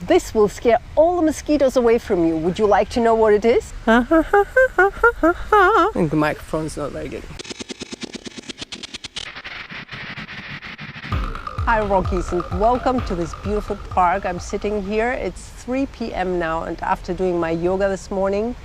This will scare all the mosquitoes away from you. Would you like to know what it is? I think the microphone's not very good. Hi Rockies, and welcome to this beautiful park. I'm sitting here, it's 3 p.m. now, and after doing my yoga this morning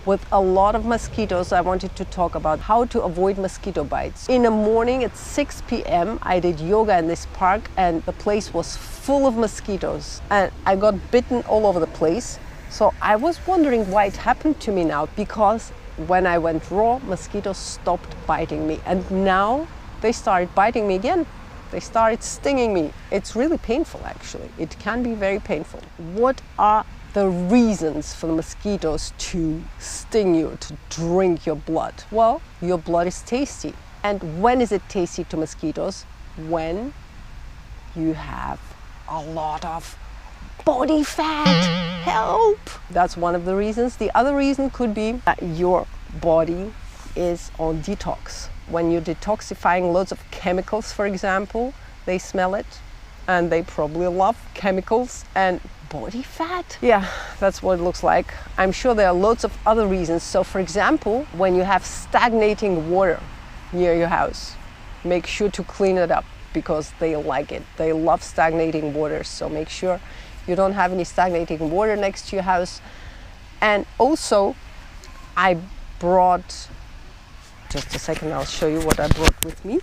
with a lot of mosquitoes, I wanted to talk about how to avoid mosquito bites. In the morning at 6 p.m. I did yoga in this park and the place was full of mosquitoes and I got bitten all over the place. So I was wondering why it happened to me now, because when I went raw, mosquitoes stopped biting me and now they started biting me again. They started stinging me. It's really painful actually. It can be very painful. What are the reasons for the mosquitoes to sting you, to drink your blood? Well, your blood is tasty. And when is it tasty to mosquitoes? When you have a lot of body fat. Help! That's one of the reasons. The other reason could be that your body is on detox. When you're detoxifying loads of chemicals, for example, they smell it and they probably love chemicals and body fat. Yeah, that's what it looks like. I'm sure there are loads of other reasons. So for example, when you have stagnating water near your house, make sure to clean it up because they like it. They love stagnating water. So make sure you don't have any stagnating water next to your house. And also, I brought, just a second, I'll show you what I brought with me.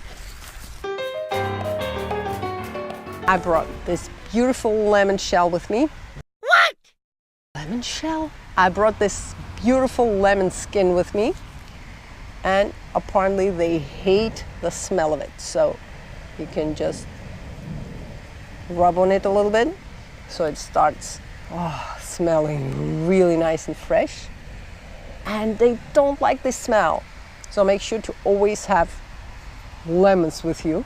I brought this beautiful lemon shell with me. What? Lemon shell? I brought this beautiful lemon skin with me. And apparently they hate the smell of it. So you can just rub on it a little bit. So it starts smelling really nice and fresh. And they don't like this smell. So make sure to always have lemons with you.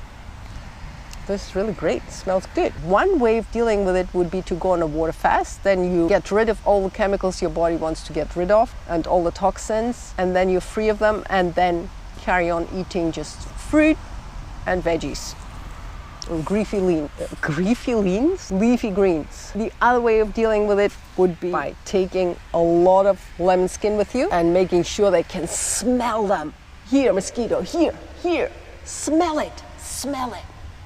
This is really great, it smells good. One way of dealing with it would be to go on a water fast. Then you get rid of all the chemicals your body wants to get rid of and all the toxins, and then you're free of them, and then carry on eating just fruit and veggies. Leafy greens. The other way of dealing with it would be by taking a lot of lemon skin with you and making sure they can smell them. Here, mosquito, here, smell it,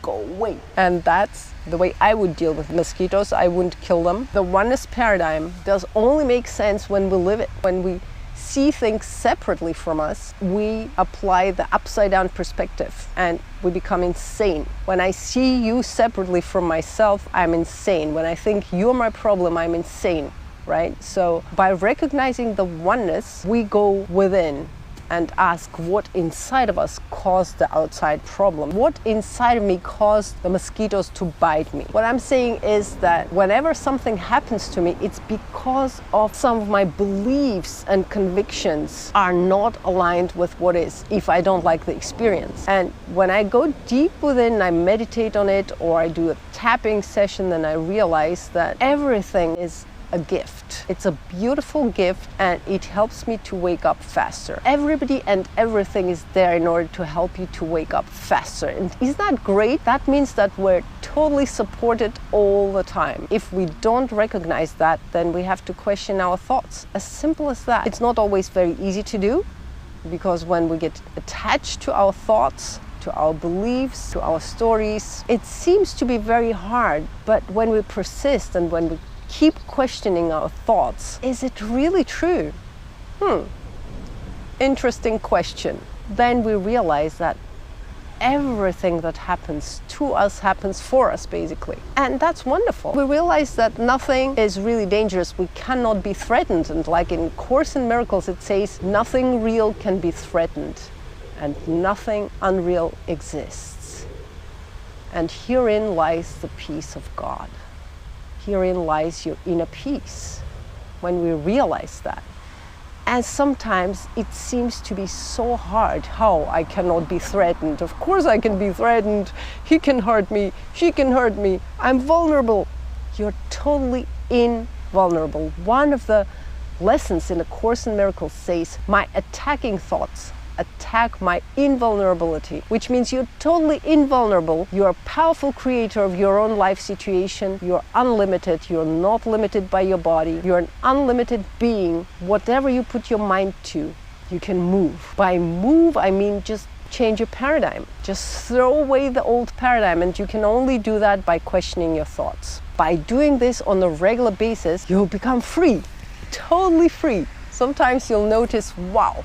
go away. And that's the way I would deal with mosquitoes. I wouldn't kill them. The oneness paradigm does only make sense when we live it. When we see things separately from us, we apply the upside down perspective and we become insane. When I see you separately from myself, I'm insane. When I think you're my problem, I'm insane, right? So by recognizing the oneness, we go within and ask what inside of us caused the outside problem. What inside of me caused the mosquitoes to bite me? What I'm saying is that whenever something happens to me, it's because of some of my beliefs and convictions are not aligned with what is, if I don't like the experience. And when I go deep within, I meditate on it, or I do a tapping session, then I realize that everything is a gift. It's a beautiful gift and it helps me to wake up faster. Everybody and everything is there in order to help you to wake up faster. And isn't that great? That means that we're totally supported all the time. If we don't recognize that, then we have to question our thoughts. As simple as that. It's not always very easy to do, because when we get attached to our thoughts, to our beliefs, to our stories, it seems to be very hard. But when we persist and when we keep questioning our thoughts, is it really true? Interesting question. Then we realize that everything that happens to us happens for us, basically. And that's wonderful. We realize that nothing is really dangerous. We cannot be threatened. And like in Course in Miracles, it says, nothing real can be threatened and nothing unreal exists. And herein lies the peace of God. Herein lies your inner peace, when we realize that. And sometimes it seems to be so hard. How? I cannot be threatened. Of course I can be threatened. He can hurt me. She can hurt me. I'm vulnerable. You're totally invulnerable. One of the lessons in A Course in Miracles says, my attacking thoughts attack my invulnerability, which means you're totally invulnerable. You're a powerful creator of your own life situation. You're unlimited. You're not limited by your body. You're an unlimited being. Whatever you put your mind to, you can move. By move, I mean just change your paradigm. Just throw away the old paradigm, and you can only do that by questioning your thoughts. By doing this on a regular basis, you'll become free, totally free. Sometimes you'll notice, wow,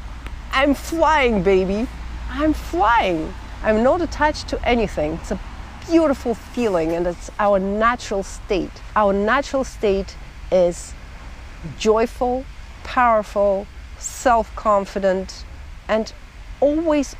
I'm flying, baby. I'm flying. I'm not attached to anything. It's a beautiful feeling, and it's our natural state. Our natural state is joyful, powerful, self-confident, and always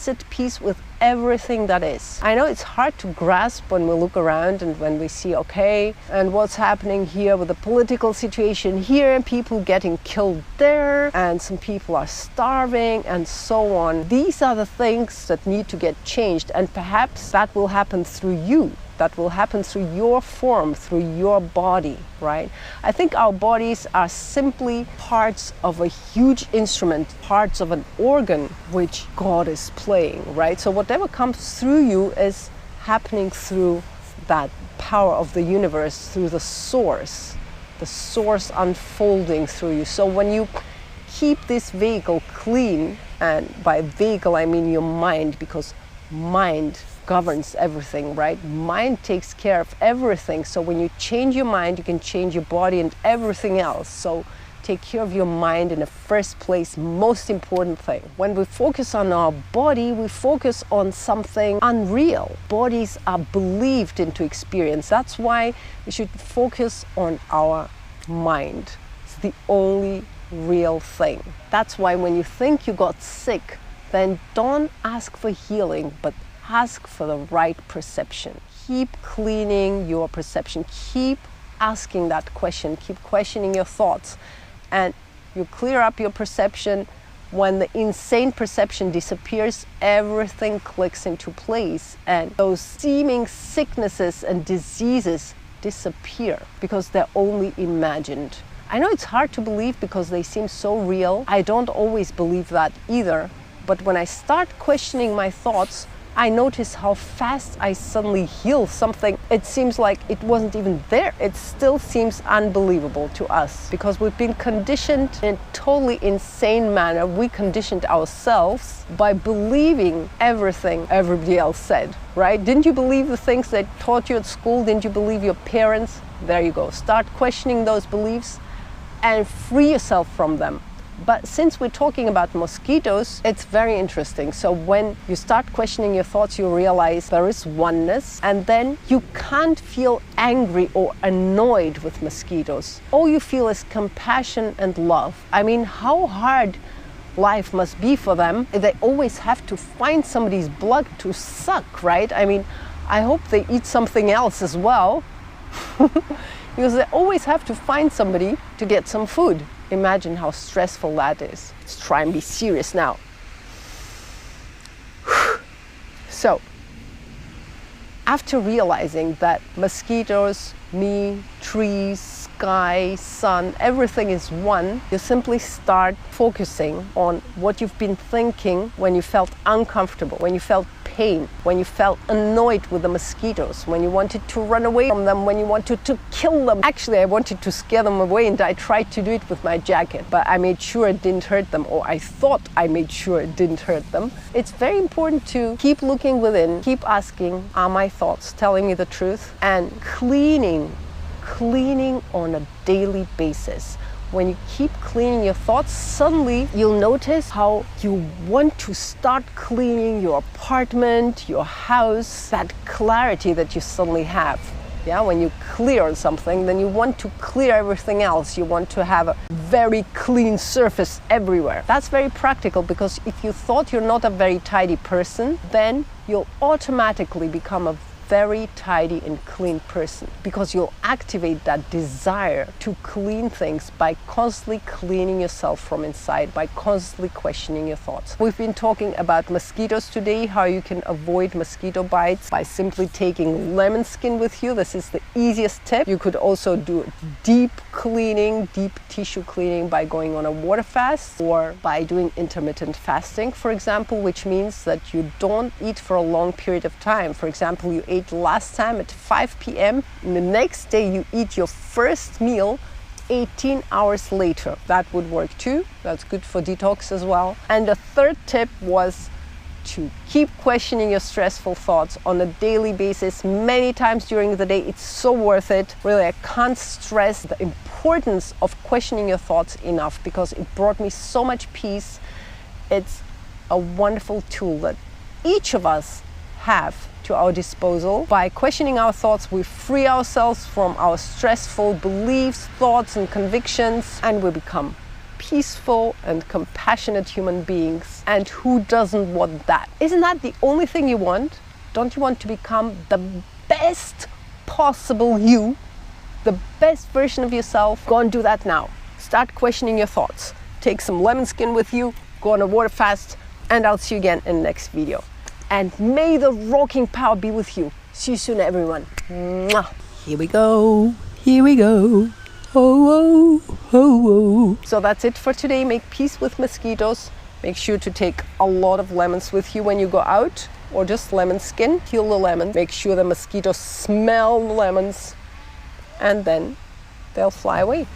at peace with everything that is. I know it's hard to grasp when we look around and when we see, okay, and what's happening here with the political situation here, people getting killed there, and some people are starving, and so on. These are the things that need to get changed, and perhaps that will happen through you. That will happen through your form, through your body, right? I think our bodies are simply parts of a huge instrument, parts of an organ which God is playing, right? So whatever comes through you is happening through that power of the universe, through the source unfolding through you. So when you keep this vehicle clean, and by vehicle I mean your mind, because mind governs everything, right? Mind takes care of everything. So when you change your mind, you can change your body and everything else. So take care of your mind in the first place, most important thing. When we focus on our body, we focus on something unreal. Bodies are believed into experience. That's why we should focus on our mind. It's the only real thing. That's why when you think you got sick, then don't ask for healing, but ask for the right perception. Keep cleaning your perception. Keep asking that question. Keep questioning your thoughts. And you clear up your perception. When the insane perception disappears, everything clicks into place. And those seeming sicknesses and diseases disappear because they're only imagined. I know it's hard to believe because they seem so real. I don't always believe that either. But when I start questioning my thoughts, I notice how fast I suddenly heal something. It seems like it wasn't even there. It still seems unbelievable to us because we've been conditioned in a totally insane manner. We conditioned ourselves by believing everything everybody else said, right? Didn't you believe the things they taught you at school? Didn't you believe your parents? There you go. Start questioning those beliefs and free yourself from them. But since we're talking about mosquitoes, it's very interesting. So when you start questioning your thoughts, you realize there is oneness, and then you can't feel angry or annoyed with mosquitoes. All you feel is compassion and love. I mean, how hard life must be for them. They always have to find somebody's blood to suck, right? I mean, I hope they eat something else as well. Because they always have to find somebody to get some food. Imagine how stressful that is. Let's try and be serious now. So, after realizing that mosquitoes, me, trees, sky, sun, everything is one, you simply start focusing on what you've been thinking when you felt uncomfortable, when you felt pain, when you felt annoyed with the mosquitoes, when you wanted to run away from them, when you wanted to kill them. Actually, I wanted to scare them away, and I tried to do it with my jacket, but I made sure it didn't hurt them, or I thought I made sure it didn't hurt them. It's very important to keep looking within, keep asking, are my thoughts telling me the truth? And cleaning on a daily basis. When you keep cleaning your thoughts, suddenly you'll notice how you want to start cleaning your apartment, your house, that clarity that you suddenly have. Yeah, when you clear on something, then you want to clear everything else. You want to have a very clean surface everywhere. That's very practical, because if you thought you're not a very tidy person, then you'll automatically become a very tidy and clean person, because you'll activate that desire to clean things by constantly cleaning yourself from inside, by constantly questioning your thoughts. We've been talking about mosquitoes today, how you can avoid mosquito bites by simply taking lemon skin with you. This is the easiest tip. You could also do deep cleaning, deep tissue cleaning by going on a water fast, or by doing intermittent fasting, for example, which means that you don't eat for a long period of time. For example, you ate last time at 5 p.m. and the next day you eat your first meal 18 hours later. That would work too. That's good for detox as well. And the third tip was to keep questioning your stressful thoughts on a daily basis, many times during the day. It's so worth it. Really, I can't stress the importance of questioning your thoughts enough, because it brought me so much peace. It's a wonderful tool that each of us have to our disposal. By questioning our thoughts, we free ourselves from our stressful beliefs, thoughts, and convictions, and we become peaceful and compassionate human beings. And who doesn't want that? Isn't that the only thing you want? Don't you want to become the best possible you, the best version of yourself? Go and do that now. Start questioning your thoughts. Take some lemon skin with you, go on a water fast, and I'll see you again in the next video. And may the Rawking power be with you. See you soon, everyone. Mwah. Here we go. Here we go. Oh, oh, oh, oh. So that's it for today. Make peace with mosquitoes. Make sure to take a lot of lemons with you when you go out, or just lemon skin. Peel the lemon. Make sure the mosquitoes smell the lemons, and then they'll fly away.